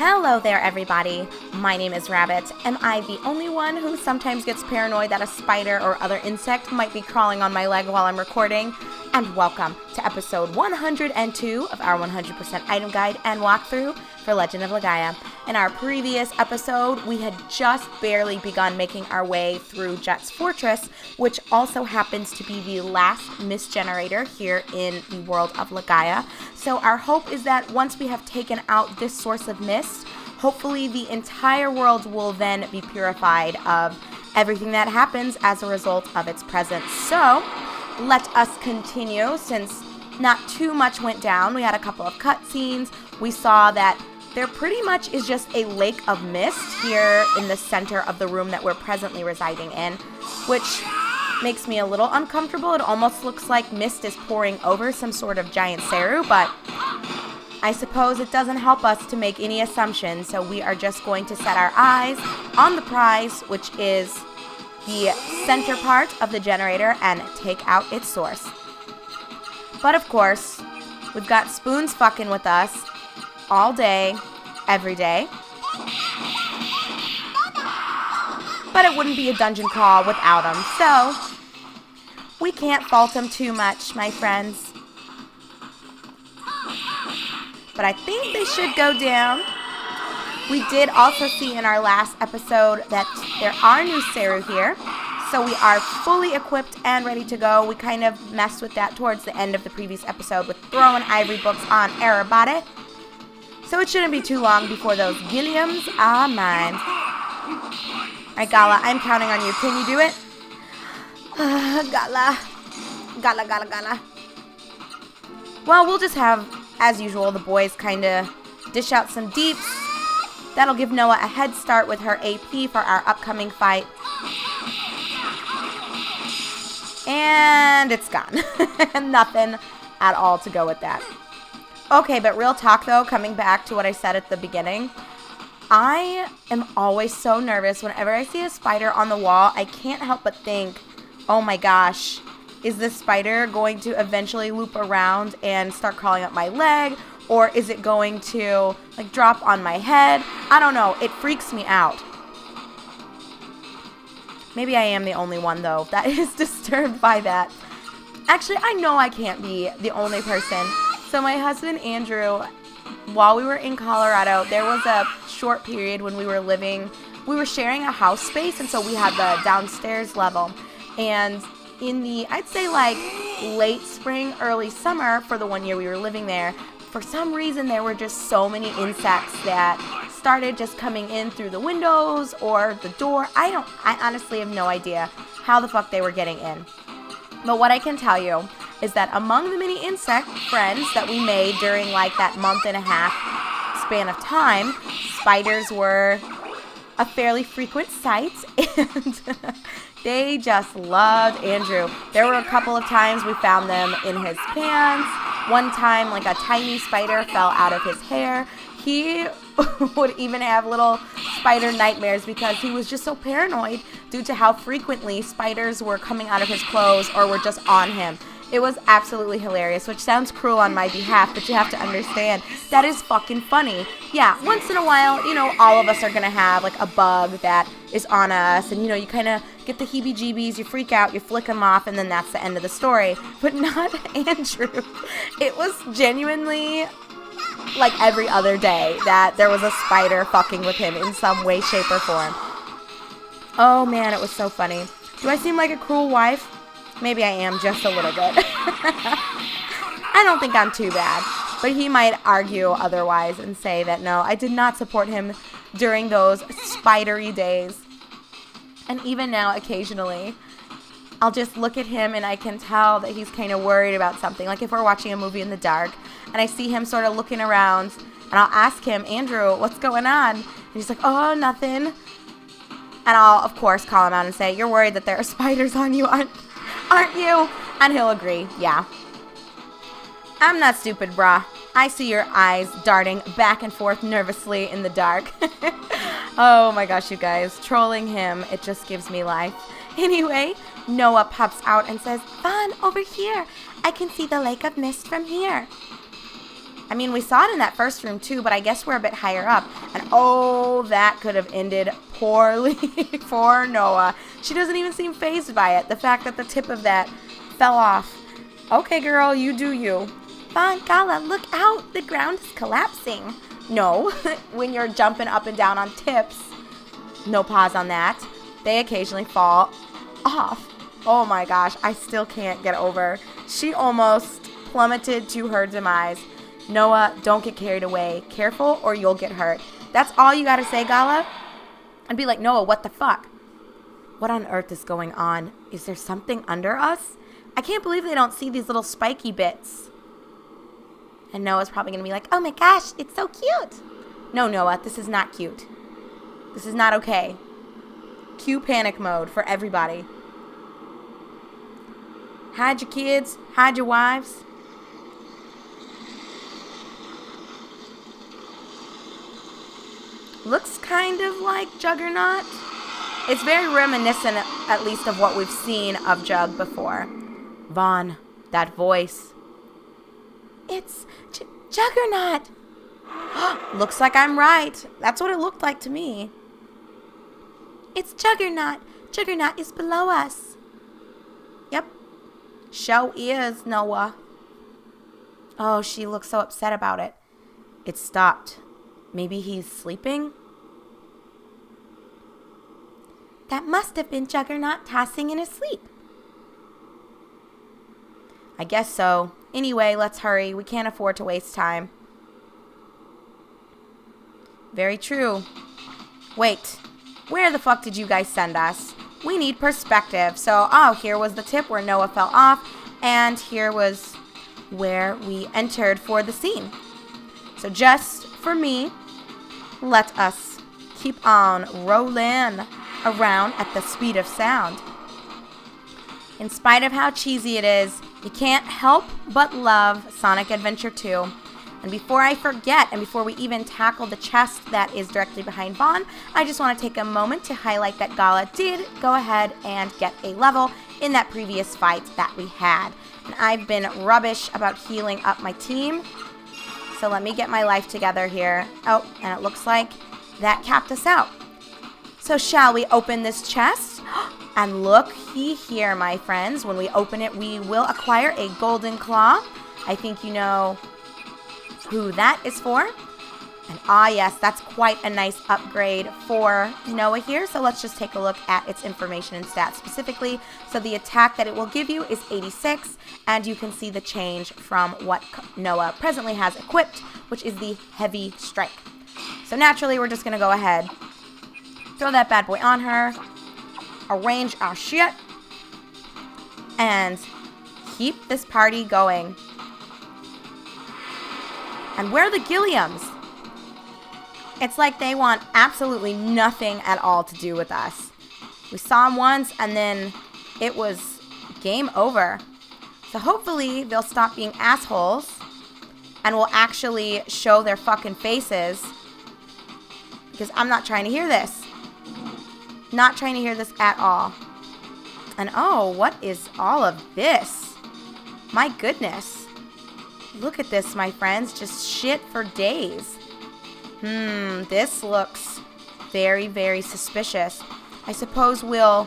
Hello there, everybody. My name is Rabbit. Am I the only one who sometimes gets paranoid that a spider or other insect might be crawling on my leg while I'm recording? And welcome to episode 102 of our 100% item guide and walkthrough for Legend of Legaia. In our previous episode, we had just barely begun making our way through Jette's fortress, which also happens to be the last mist generator here in the world of Legaia. So our hope is that once we have taken out this source of mist, hopefully the entire world will then be purified of everything that happens as a result of its presence. So let us continue. Since not too much went down, we had a couple of cutscenes. We saw that there pretty much is just a lake of mist here in the center of the room that we're presently residing in, which makes me a little uncomfortable. It almost looks like mist is pouring over some sort of giant Seru, but I suppose it doesn't help us to make any assumptions, so we are just going to set our eyes on the prize, which is the center part of the generator, and take out its source. But of course, we've got spoons fucking with us all day, every day. But it wouldn't be a dungeon crawl without them, so we can't fault them too much, my friends. But I think they should go down. We did also see in our last episode that there are new Seru here, so we are fully equipped and ready to go. We kind of messed with that towards the end of the previous episode with throwing ivory books on everybody. So it shouldn't be too long before those Gilliams are mine. Alright, Gala, I'm counting on you. Can you do it? Gala. Well, we'll just have, as usual, the boys kind of dish out some deeps. That'll give Noah a head start with her AP for our upcoming fight. And it's gone. Nothing at all to go with that. Okay, but real talk though, coming back to what I said at the beginning, I am always so nervous whenever I see a spider on the wall. I can't help but think, oh my gosh, is this spider going to eventually loop around and start crawling up my leg? Or is it going to like drop on my head? I don't know. It freaks me out. Maybe I am the only one though that is disturbed by that. Actually, I know I can't be the only person. So my husband, Andrew, while we were in Colorado, there was a short period when we were sharing a house space, and so we had the downstairs level. And in the, I'd say like late spring, early summer for the 1 year we were living there, for some reason there were just so many insects that started just coming in through the windows or the door. I honestly have no idea how the fuck they were getting in. But what I can tell you is that among the many insect friends that we made during like that month and a half span of time, spiders were a fairly frequent sight, and they just loved Andrew. There were a couple of times we found them in his pants. One time, like a tiny spider fell out of his hair. He would even have little spider nightmares because he was just so paranoid due to how frequently spiders were coming out of his clothes or were just on him. It was absolutely hilarious, which sounds cruel on my behalf, but you have to understand, that is fucking funny. Yeah, once in a while, all of us are going to have like a bug that is on us, and you kind of get the heebie-jeebies, you freak out, you flick them off, and then that's the end of the story. But not Andrew. It was genuinely like every other day that there was a spider fucking with him in some way, shape, or form. Oh man, it was so funny. Do I seem like a cruel wife? Maybe I am just a little bit. I don't think I'm too bad. But he might argue otherwise and say that no, I did not support him during those spidery days. And even now, occasionally, I'll just look at him and I can tell that he's kind of worried about something. Like if we're watching a movie in the dark and I see him sort of looking around and I'll ask him, Andrew, what's going on? And he's like, oh, nothing. And I'll, of course, call him out and say, you're worried that there are spiders on you, aren't you? And he'll agree, yeah. I'm not stupid, brah. I see your eyes darting back and forth nervously in the dark. Oh my gosh, you guys. Trolling him, it just gives me life. Anyway, Noah pops out and says, Vaughn, over here. I can see the lake of mist from here. I mean, we saw it in that first room too, but I guess we're a bit higher up. And oh, that could have ended poorly for Noah. She doesn't even seem fazed by it. The fact that the tip of that fell off. Okay, girl, you do you. Von Gala, look out. The ground is collapsing. No, when you're jumping up and down on tips, no pause on that. They occasionally fall off. Oh my gosh, I still can't get over. She almost plummeted to her demise. Noah, don't get carried away. Careful or you'll get hurt. That's all you gotta say, Gala? I'd be like, Noah, what the fuck? What on earth is going on? Is there something under us? I can't believe they don't see these little spiky bits. And Noah's probably gonna be like, oh my gosh, it's so cute. No, Noah, this is not cute. This is not okay. Cue panic mode for everybody. Hide your kids, hide your wives. Looks kind of like Juggernaut. It's very reminiscent, at least, of what we've seen of Jug before. Vaughn, that voice. It's Juggernaut. Looks like I'm right. That's what it looked like to me. It's Juggernaut. Juggernaut is below us. Yep. Show is, Noah. Oh, she looks so upset about it. It stopped. Maybe he's sleeping? That must have been Juggernaut tossing in his sleep. I guess so. Anyway, let's hurry. We can't afford to waste time. Very true. Wait. Where the fuck did you guys send us? We need perspective. So, here was the tip where Noah fell off. And here was where we entered for the scene. So just for me, let us keep on rolling around at the speed of sound. In spite of how cheesy it is, you can't help but love Sonic Adventure 2. And before I forget, and before we even tackle the chest that is directly behind Vaughn, I just want to take a moment to highlight that Gala did go ahead and get a level in that previous fight that we had. And I've been rubbish about healing up my team. So let me get my life together here. Oh, and it looks like that capped us out. So shall we open this chest? And look here, my friends. When we open it, we will acquire a golden claw. I think you know who that is for. And yes, that's quite a nice upgrade for Noah here. So let's just take a look at its information and stats specifically. So the attack that it will give you is 86, and you can see the change from what Noah presently has equipped, which is the heavy strike. So naturally, we're just going to go ahead, throw that bad boy on her, arrange our shit, and keep this party going. And where are the Gilliams? It's like they want absolutely nothing at all to do with us. We saw them once, and then it was game over. So hopefully they'll stop being assholes and will actually show their fucking faces. Because I'm not trying to hear this. Not trying to hear this at all. And oh, what is all of this? My goodness. Look at this, my friends. Just shit for days. This looks very, very suspicious. I suppose we'll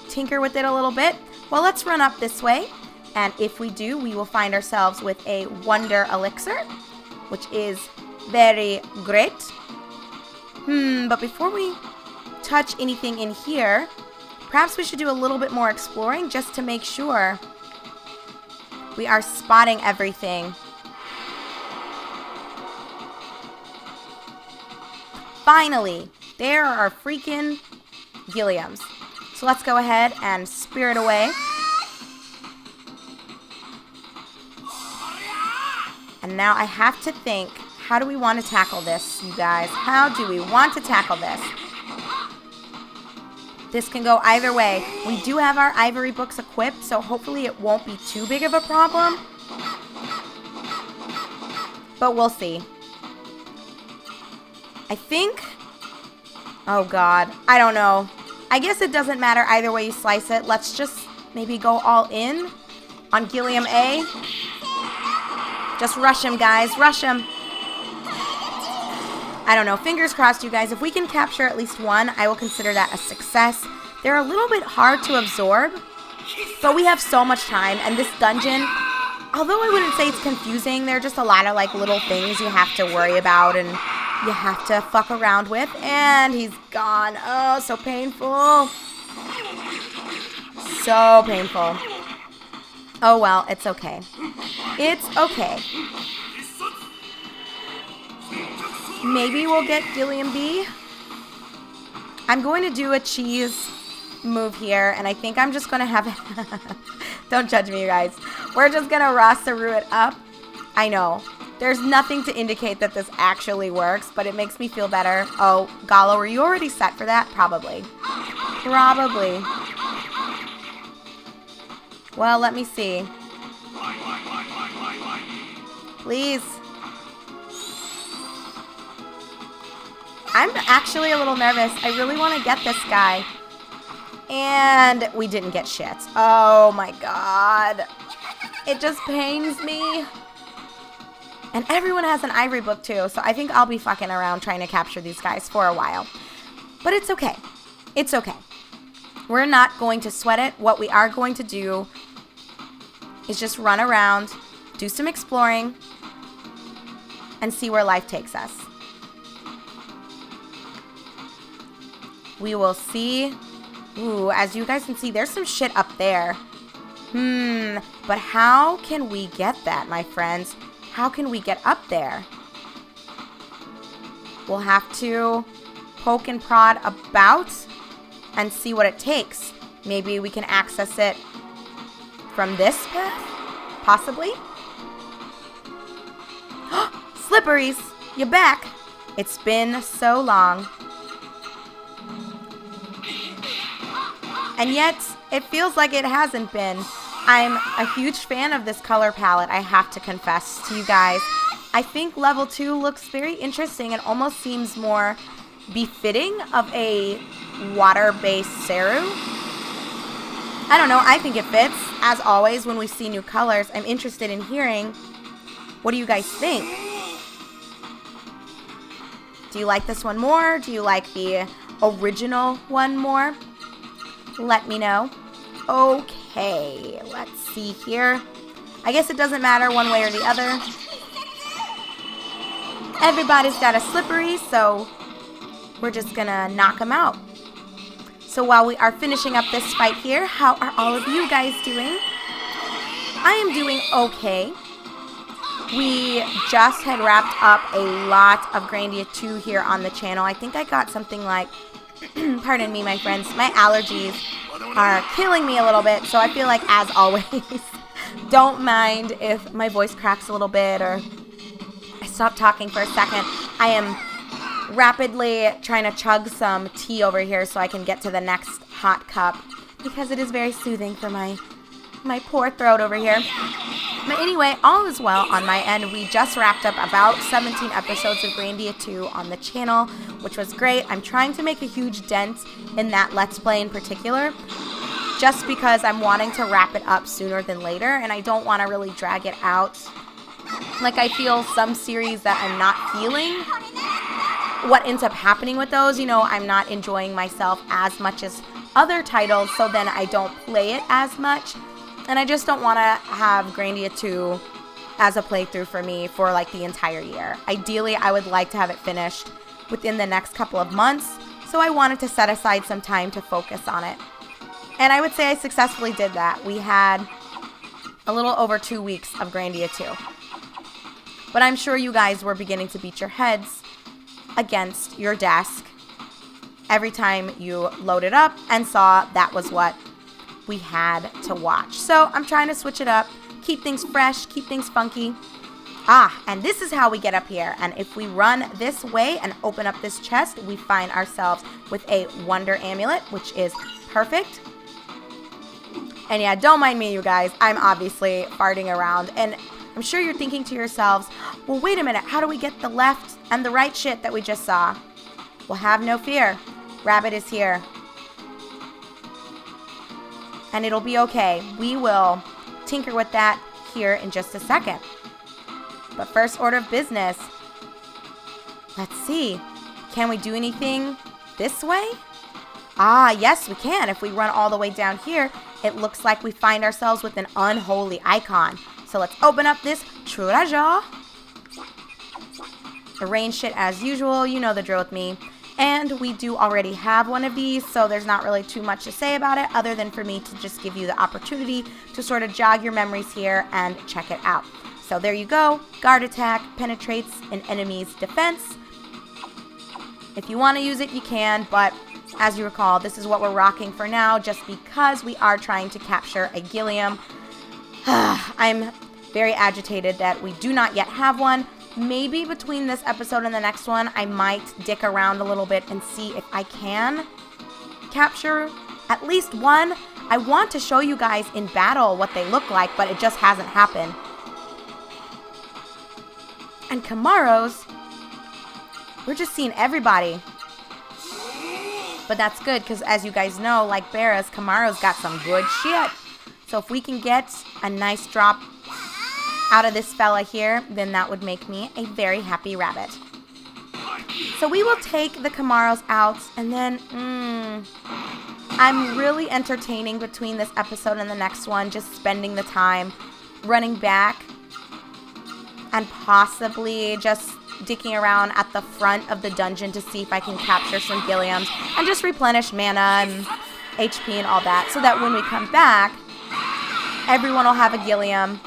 tinker with it a little bit. Well, let's run up this way. And if we do, we will find ourselves with a Wonder Elixir, which is very great. But before we touch anything in here, perhaps we should do a little bit more exploring just to make sure we are spotting everything. Finally, there are freaking Gilliams. So let's go ahead and spirit away. And now I have to think, how do we want to tackle this, you guys? How do we want to tackle this? This can go either way. We do have our ivory books equipped, so hopefully it won't be too big of a problem. But we'll see. I think... Oh, God. I don't know. I guess it doesn't matter either way you slice it. Let's just maybe go all in on Gilliam A. Just rush him, guys. Rush him. I don't know. Fingers crossed, you guys. If we can capture at least one, I will consider that a success. They're a little bit hard to absorb, but we have so much time. And this dungeon, although I wouldn't say it's confusing, there are just a lot of like little things you have to worry about and you have to fuck around with. And he's gone. Oh, so painful. So painful. Oh, well, it's okay. It's okay. Maybe we'll get Gilliam B. I'm going to do a cheese move here, and I think I'm just going to have... Don't judge me, you guys. We're just going to Rasaru it up. I know. There's nothing to indicate that this actually works, but it makes me feel better. Oh, Galo, were you already set for that? Probably. Probably. Well, let me see. Please. I'm actually a little nervous. I really want to get this guy. And we didn't get shit. Oh my god. It just pains me. And everyone has an ivory book too, so I think I'll be fucking around trying to capture these guys for a while. But it's okay. It's okay. We're not going to sweat it. What we are going to do is just run around, do some exploring, and see where life takes us. We will see. Ooh, as you guys can see, there's some shit up there. But how can we get that, my friends? How can we get up there? We'll have to poke and prod about and see what it takes. Maybe we can access it from this path? Possibly? Slipperies, you're back. It's been so long. And yet, it feels like it hasn't been. I'm a huge fan of this color palette, I have to confess to you guys. I think level 2 looks very interesting and almost seems more befitting of a water-based Seru. I don't know, I think it fits. As always, when we see new colors, I'm interested in hearing, what do you guys think? Do you like this one more? Do you like the original one more? Let me know. Okay, let's see here. I guess it doesn't matter one way or the other. Everybody's got a slippery, so we're just gonna knock them out. So while we are finishing up this fight here, how are all of you guys doing? I am doing okay. We just had wrapped up a lot of Grandia 2 here on the channel. I think I got something like, pardon me, my friends, my allergies are killing me a little bit, so I feel like, as always, don't mind if my voice cracks a little bit or I stop talking for a second. I am rapidly trying to chug some tea over here so I can get to the next hot cup because it is very soothing for my poor throat over here. But anyway, all is well on my end. We just wrapped up about 17 episodes of Grandia 2 on the channel, which was great. I'm trying to make a huge dent in that Let's Play in particular, just because I'm wanting to wrap it up sooner than later, and I don't want to really drag it out. Like, I feel some series that I'm not feeling. What ends up happening with those, you know, I'm not enjoying myself as much as other titles, so then I don't play it as much. And I just don't want to have Grandia 2 as a playthrough for me for like the entire year. Ideally, I would like to have it finished within the next couple of months, so I wanted to set aside some time to focus on it. And I would say I successfully did that. We had a little over 2 weeks of Grandia 2. But I'm sure you guys were beginning to beat your heads against your desk every time you loaded up and saw that was what we had to watch. So I'm trying to switch it up, keep things fresh, keep things funky. And this is how we get up here. And if we run this way and open up this chest, we find ourselves with a Wonder Amulet, which is perfect. And yeah, don't mind me, you guys. I'm obviously farting around. And I'm sure you're thinking to yourselves, well, wait a minute. How do we get the left and the right shit that we just saw? Well, have no fear. Rabbit is here. And it'll be okay. We will tinker with that here in just a second. But first order of business. Let's see. Can we do anything this way? Ah, yes, we can. If we run all the way down here, it looks like we find ourselves with an unholy icon. So let's open up this treasure. Arrange it as usual. You know the drill with me. And we do already have one of these, so there's not really too much to say about it other than for me to just give you the opportunity to sort of jog your memories here and check it out. So there you go. Guard attack penetrates an enemy's defense. If you want to use it, you can, but as you recall, this is what we're rocking for now just because we are trying to capture a Gilliam. I'm very agitated that we do not yet have one. Maybe between this episode and the next one, I might dick around a little bit and see if I can capture at least one. I want to show you guys in battle what they look like, but it just hasn't happened. And Camaros, we're just seeing everybody. But that's good because as you guys know, like Barras, Camaros got some good shit. So if we can get a nice drop out of this fella here, then that would make me a very happy rabbit. So we will take the Camaros out, and then I'm really entertaining between this episode and the next one, just spending the time running back and possibly just dicking around at the front of the dungeon to see if I can capture some Gilliams and just replenish mana and HP and all that, so that when we come back, everyone will have a Gilliam.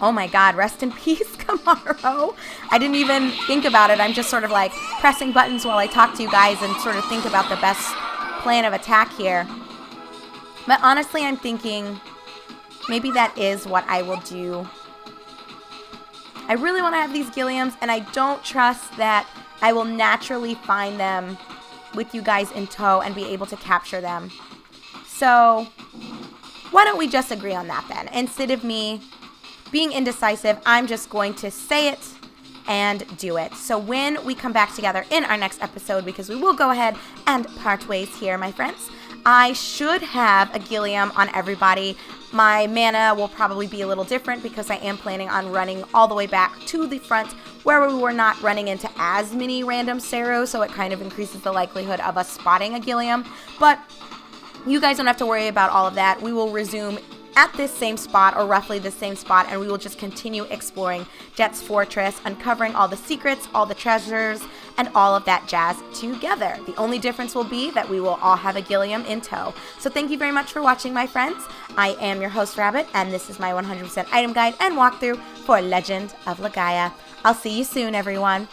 Oh my god, rest in peace, Camaro. I didn't even think about it. I'm just sort of like pressing buttons while I talk to you guys and sort of think about the best plan of attack here. But honestly, I'm thinking maybe that is what I will do. I really want to have these Gilliams, and I don't trust that I will naturally find them with you guys in tow and be able to capture them. So why don't we just agree on that then? Instead of me being indecisive, I'm just going to say it and do it. So when we come back together in our next episode, because we will go ahead and part ways here, my friends, I should have a Gilliam on everybody. My mana will probably be a little different because I am planning on running all the way back to the front where we were not running into as many random Ceros, so it kind of increases the likelihood of us spotting a Gilliam. But you guys don't have to worry about all of that. We will resume at this same spot, or roughly the same spot, and we will just continue exploring Jette's fortress, uncovering all the secrets, all the treasures, and all of that jazz together. The only difference will be that we will all have a Gilliam in tow. So thank you very much for watching, my friends. I am your host, Rabbit, and this is my 100% item guide and walkthrough for Legend of Legaia. I'll see you soon, everyone.